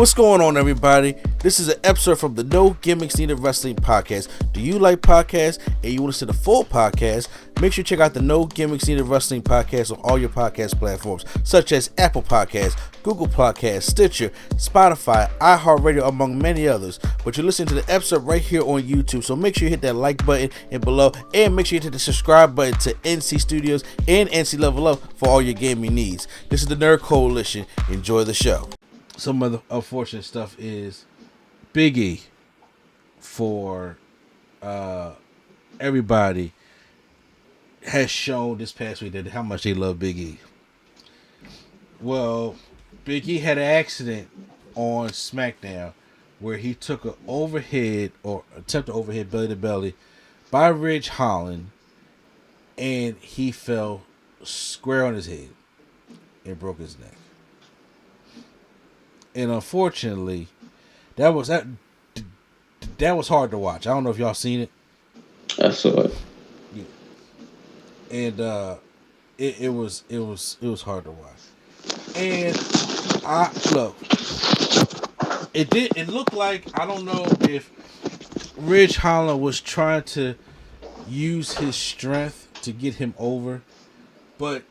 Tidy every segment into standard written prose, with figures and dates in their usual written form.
What's going on, everybody? This is an episode from the No Gimmicks Needed Wrestling podcast. Do you like podcasts and you want to see the full podcast? Make sure you check out the No Gimmicks Needed Wrestling podcast on all your podcast platforms, such as Apple Podcasts, Google Podcasts, Stitcher, Spotify, iHeartRadio, among many others. But you're listening to the episode right here on YouTube, so make sure you hit that like button and below, and make sure you hit the subscribe button to NC Studios and NC Level Up for all your gaming needs. This is the Nerd Coalition. Enjoy the show. Some of the unfortunate stuff is Big E, for everybody, has shown this past week that how much they love Big E. Well, Big E had an accident on Smackdown where he took an overhead or attempted overhead belly to belly by Ridge Holland, and he fell square on his head and broke his neck. And unfortunately, that was hard to watch. I don't know if y'all seen it. I saw it. Yeah. And it was hard to watch. And it looked like, I don't know if Ridge Holland was trying to use his strength to get him over, but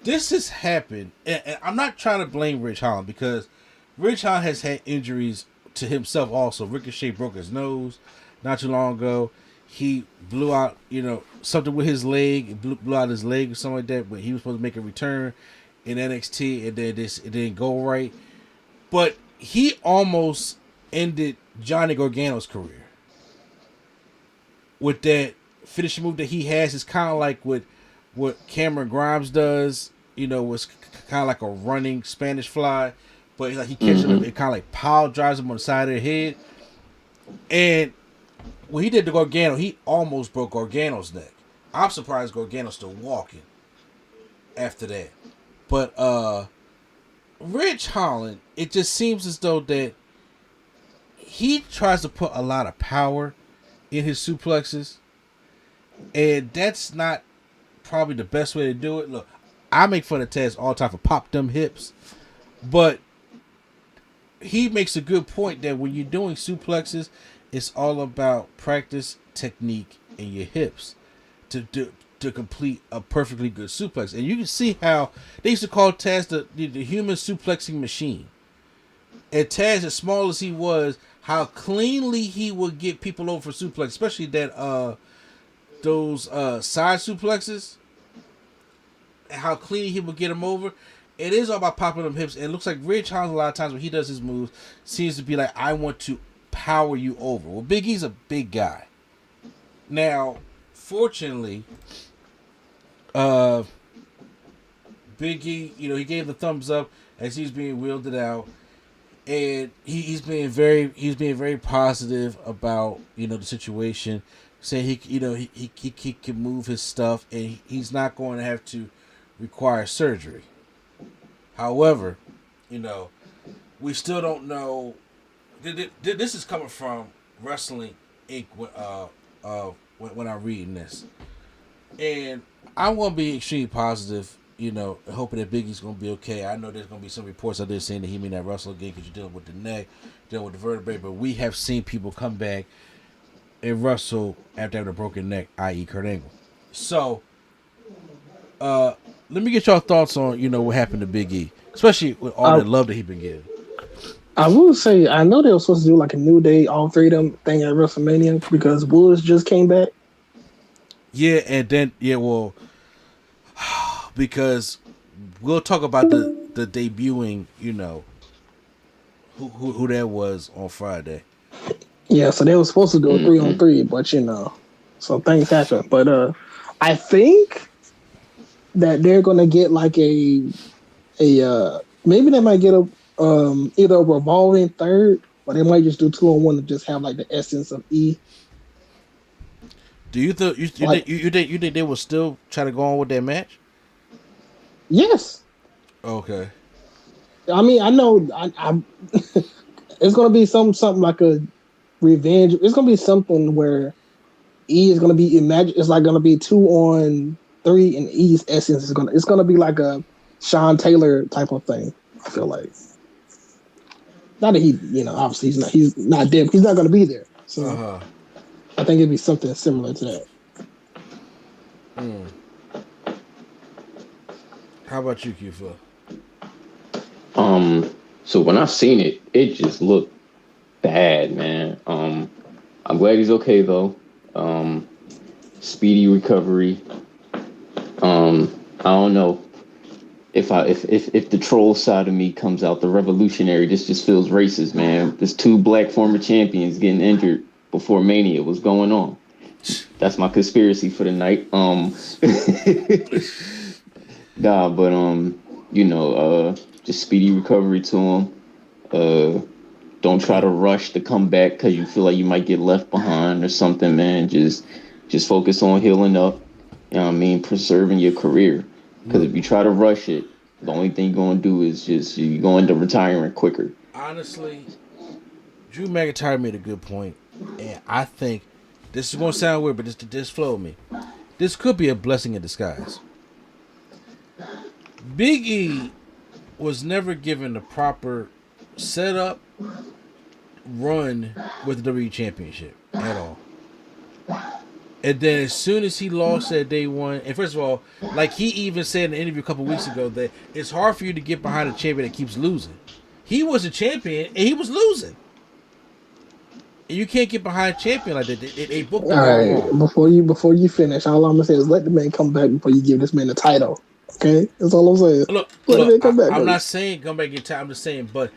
this has happened, and I'm not trying to blame Ridge Holland, because Ridge Holland has had injuries to himself also. Ricochet broke his nose not too long ago. He blew out, something with his leg. Blew out his leg or something like that. But he was supposed to make a return in NXT, and then it didn't go right. But he almost ended Johnny Gargano's career with that finishing move that he has. It's kind of like what Cameron Grimes does. Was kind of like a running Spanish fly. But like he catches him, it kind of like pile drives him on the side of the head. And when he did the Gargano, he almost broke Gargano's neck. I'm surprised Gargano's still walking after that. But Ridge Holland, it just seems as though that he tries to put a lot of power in his suplexes. And that's not probably the best way to do it. Look, I make fun of Taz all the time for pop them hips. But he makes a good point that when you're doing suplexes, it's all about practice, technique, and your hips to complete a perfectly good suplex. And you can see how they used to call Taz the human suplexing machine. And Taz, as small as he was, how cleanly he would get people over for suplex, especially that those side suplexes, and how cleanly he would get them over. It is all about popping them hips, and it looks like Ridge Holland, a lot of times when he does his moves, seems to be like, I want to power you over. Well, Big E's a big guy. Now, fortunately, Big E, he gave the thumbs up as he's being wielded out, and he's being very positive about the situation, saying he can move his stuff, and he's not going to have to require surgery. However, we still don't know. This is coming from Wrestling Inc. When I'm reading this, and I'm going to be extremely positive. Hoping that Big E's going to be okay. I know there's going to be some reports out there saying that he may not wrestle again because you're dealing with the neck, dealing with the vertebrae. But we have seen people come back and wrestle after having a broken neck, i.e., Kurt Angle. So, let me get y'all thoughts on, what happened to Big E, especially with all the love that he's been getting. I will say, I know they were supposed to do like a New Day, all three of them thing at WrestleMania because Woods just came back. Yeah, and then, because we'll talk about the debuting, who that was on Friday. Yeah, so they were supposed to do a 3-on-3, but, so things happen. But I think that they're gonna get like a maybe they might get a either a revolving third, or they might just do 2-on-1 to just have like the essence of E. Do you think you think they will still try to go on with that match? Yes. Okay. I mean, I know I'm it's gonna be something like a revenge. It's gonna be something where E is gonna be it's like gonna be 2-on-3, and E's essence is gonna be like a Sean Taylor type of thing. I feel like. Not that he, obviously he's not dead. He's not going to be there. So I think it'd be something similar to that. How about you, Q4? So when I seen it, it just looked bad, man. I'm glad he's okay though. Speedy recovery. I don't know if the troll side of me comes out, the revolutionary. This just feels racist, man. There's 2 black former champions getting injured before Mania was going on. That's my conspiracy for the night. Nah, but just speedy recovery to him. Don't try to rush to come back because you feel like you might get left behind or something, man. Just focus on healing up. You know what I mean? Preserving your career. Because if you try to rush it, the only thing you're going to do is you're going to retiring quicker. Honestly, Drew McIntyre made a good point, and I think this is going to sound weird, but this flowed me. This could be a blessing in disguise. Big E was never given the proper setup run with the WWE Championship at all. And then as soon as he lost that day one, and first of all, like he even said in an interview a couple weeks ago that it's hard for you to get behind a champion that keeps losing. He was a champion and he was losing. And you can't get behind a champion like that. They booked him wrong. Before you finish, all I'm gonna say is let the man come back before you give this man the title. Okay, that's all I'm saying. Look, I'm not saying come back and get title. I'm just saying, but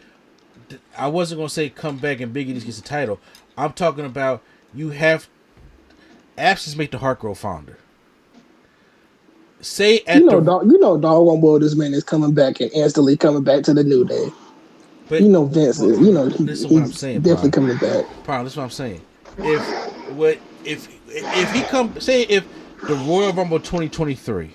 I wasn't gonna say come back and Big E just gets the title. I'm talking about you have absence make the heart grow fonder. Say at doggone well this man is coming back and instantly coming back to the New Day. But Vince is, this is what I'm saying, definitely coming back. Probably, this is what I'm saying. If he come, say if the Royal Rumble 2023,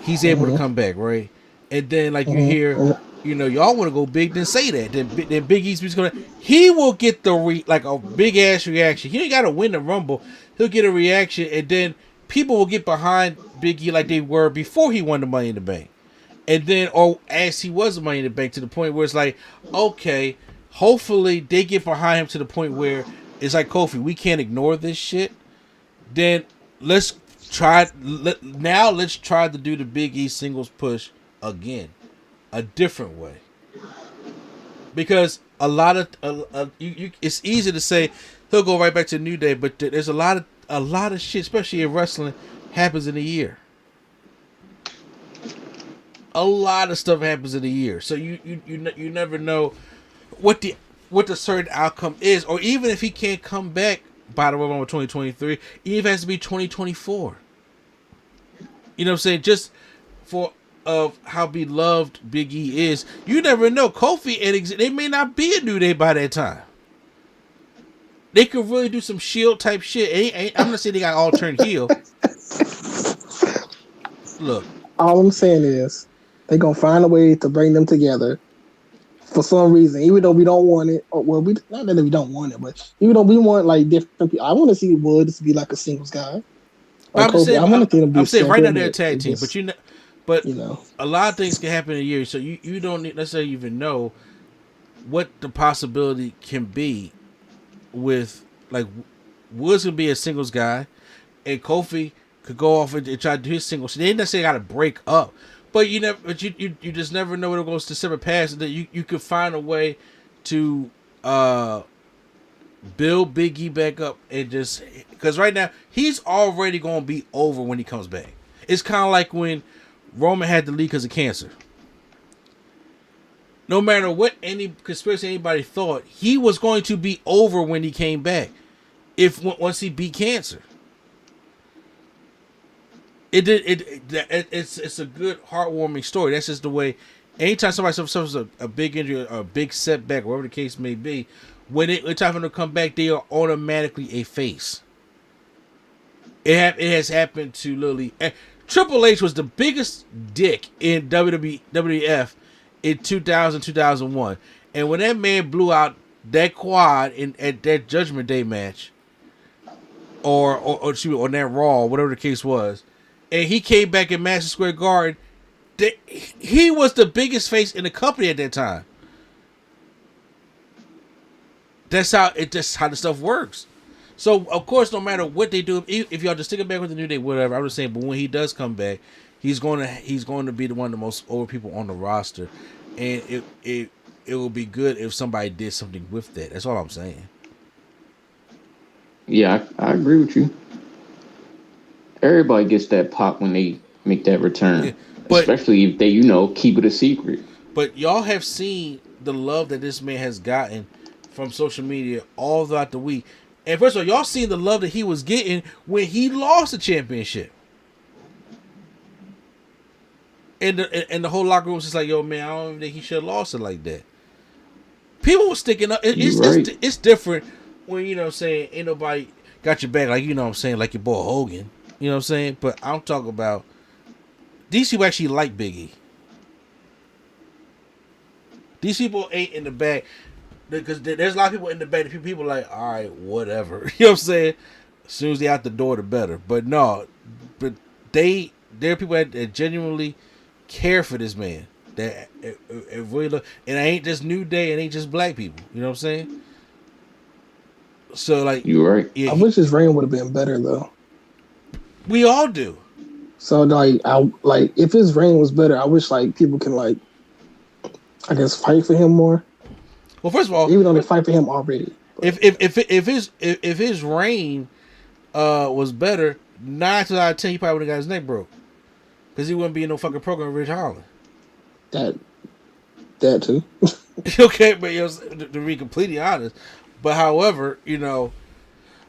he's able to come back, right? And then like you hear, y'all want to go big, then say that. Then Big E's gonna, he will get a big ass reaction. He ain't got to win the Rumble. He'll get a reaction, and then people will get behind Big E like they were before he won the Money in the Bank. And then, or as he was Money in the Bank, to the point where it's like, okay, hopefully they get behind him to the point where it's like, Kofi, we can't ignore this shit. Then let's try to do the Big E singles push again, a different way. Because a lot of it's easy to say he'll go right back to New Day, but there's a lot of shit, especially in wrestling, happens in a year. A lot of stuff happens in a year, so you never know what the certain outcome is, or even if he can't come back by the Royal Rumble 2023, even if it has to be 2024. You know what I'm saying? Just for how beloved Big E is, you never know. Kofi and they may not be a New Day by that time. They could really do some Shield type shit. I'm not saying they got all turned heel. Look, all I'm saying is they're going to find a way to bring them together for some reason, even though we don't want it. Not that we don't want it, but even though we want like different people. I want to see Woods be like a singles guy. I'm saying right now they're a tag team, but a lot of things can happen in a year, so you don't necessarily even know what the possibility can be with, like, Woods can be a singles guy, and Kofi could go off and try to do his singles. So they didn't necessarily got to break up. But you just never know when it goes to separate paths. That you could find a way to build Big E back up, and just because right now he's already going to be over when he comes back. It's kind of like when Roman had to leave because of cancer. No matter what any conspiracy anybody thought, he was going to be over when he came back. Once he beat cancer. It's a good heartwarming story. That's just the way. Anytime somebody suffers a big injury or a big setback, whatever the case may be, when it's time for them to come back, they are automatically a face. It has happened to Lily. Triple H was the biggest dick in WWF in 2000, 2001, and when that man blew out that quad at that Judgment Day match, or on that Raw, whatever the case was. And he came back in Madison Square Garden. He was the biggest face in the company at that time. That's how the stuff works. So of course, no matter what they do, if y'all just stick it back with the New Day, whatever. I'm just saying, but when he does come back, he's going to be the one of the most over people on the roster, and it will be good if somebody did something with that. That's all I'm saying. Yeah, I agree with you. Everybody gets that pop when they make that return, Yeah, but especially if they, keep it a secret. but y'all have seen the love that this man has gotten from social media all throughout the week. And first of all, y'all seen the love that he was getting when he lost the championship. And the whole locker room was just like, yo, man, I don't even think he should have lost it like that. People were sticking up. It's different when, you know what I'm saying, ain't nobody got your back, like, you know what I'm saying, like your boy Hogan. You know what I'm saying? But I'm talking about these people actually like Big E. These people ain't in the back. Because there's a lot of people in the back. People are like, all right, whatever. You know what I'm saying? As soon as they out the door, the better. But no, but there are people that genuinely care for this man. That it really look, and it ain't just New Day. It ain't just black people. You know what I'm saying? So like, you're right. I wish his reign would have been better though. We all do. So like, if his reign was better, I wish like people can like, I guess, fight for him more. Well, first of all, even though they fight for him already, if his reign was better, 9 times out of 10 he probably would have got his neck broke because he wouldn't be in no fucking program with Rich Holland. That too. Okay, but to be completely honest, but however, and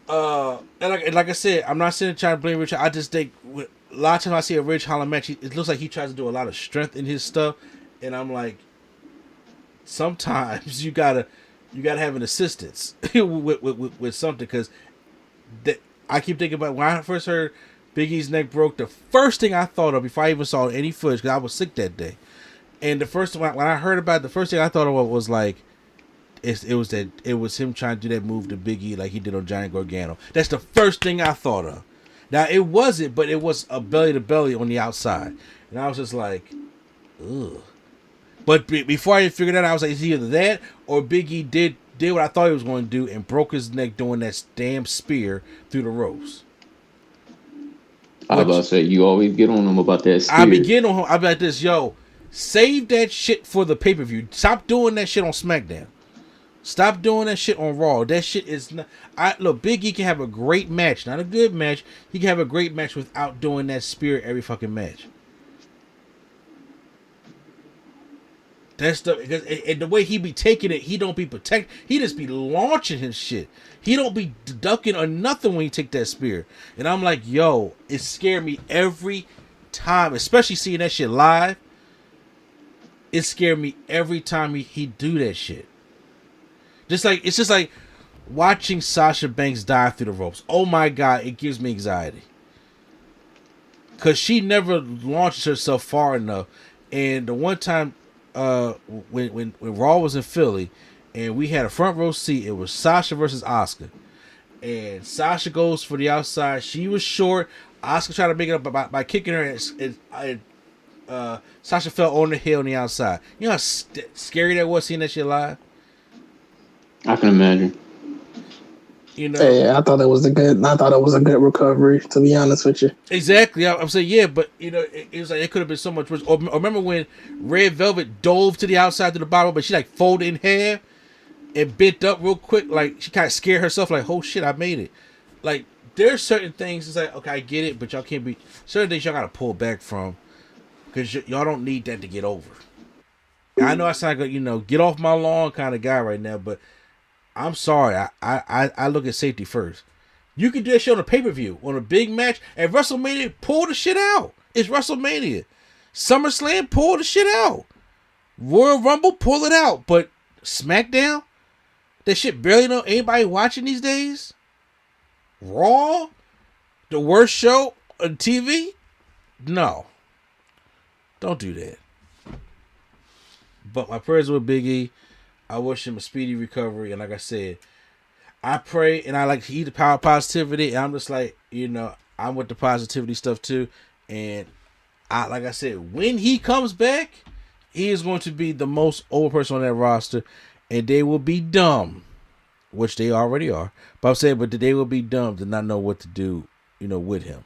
like I said, I'm not sitting trying to blame Rich. I just think a lot of times I see a Rich Holland match, it looks like he tries to do a lot of strength in his stuff, and I'm like, sometimes you gotta have an assistance with something, because I keep thinking about when I first heard Big E's neck broke. The first thing I thought of before I even saw any footage, because I was sick that day, and the first when I heard about it, the first thing I thought of was like, it was him trying to do that move to Big E like he did on Johnny Gargano. That's the first thing I thought of. Now it wasn't, but it was a belly to belly on the outside, and I was just like, ugh. But before I figured that out, I was like, it's either that or Big E did what I thought he was going to do and broke his neck doing that damn spear through the ropes. I was about to say, you always get on him about that spear. I be getting on him. I be like this, yo, save that shit for the pay-per-view. Stop doing that shit on SmackDown. Stop doing that shit on Raw. That shit is not... Look, Big E can have a great match. Not a good match. He can have a great match without doing that spear every fucking match. That's the way he be taking it, he don't be protect. He just be launching his shit. He don't be ducking or nothing when he take that spear. And I'm like, yo, it scared me every time, especially seeing that shit live. It scared me every time he do that shit. It's just like watching Sasha Banks dive through the ropes. Oh my God, it gives me anxiety. Cause she never launches herself far enough. And the one time when Raw was in Philly and we had a front row seat, it was Sasha versus Asuka, and Sasha goes for the outside. She was short. Asuka tried to make it up by kicking her, and Sasha fell on the hill on the outside. You know how scary that was seeing that shit live. I can imagine. You know, yeah, I thought it was a good recovery. To be honest with you, exactly. I'm saying, yeah, but it was like it could have been so much worse. Or remember when Red Velvet dove to the outside to the bottom, but she like folded in half and bent up real quick, like she kind of scared herself, like, oh shit, I made it. Like there's certain things. It's like, okay, I get it, but y'all can't be certain things y'all gotta pull back from because y'all don't need that to get over. I know I sound like get off my lawn kind of guy right now, but I'm sorry. I look at safety first. You can do that shit on a pay-per-view, on a big match. At WrestleMania, pull the shit out. It's WrestleMania. SummerSlam, pull the shit out. Royal Rumble, pull it out. But SmackDown, that shit barely know anybody watching these days. Raw, the worst show on TV. No, don't do that. But my prayers with Big E. I wish him a speedy recovery, and like I said, I pray, and I like to eat the power of positivity, and I'm just like, I'm with the positivity stuff too, and like I said, when he comes back, he is going to be the most over person on that roster, and they will be dumb which they already are. But I'm saying, but they will be dumb to not know what to do, with him.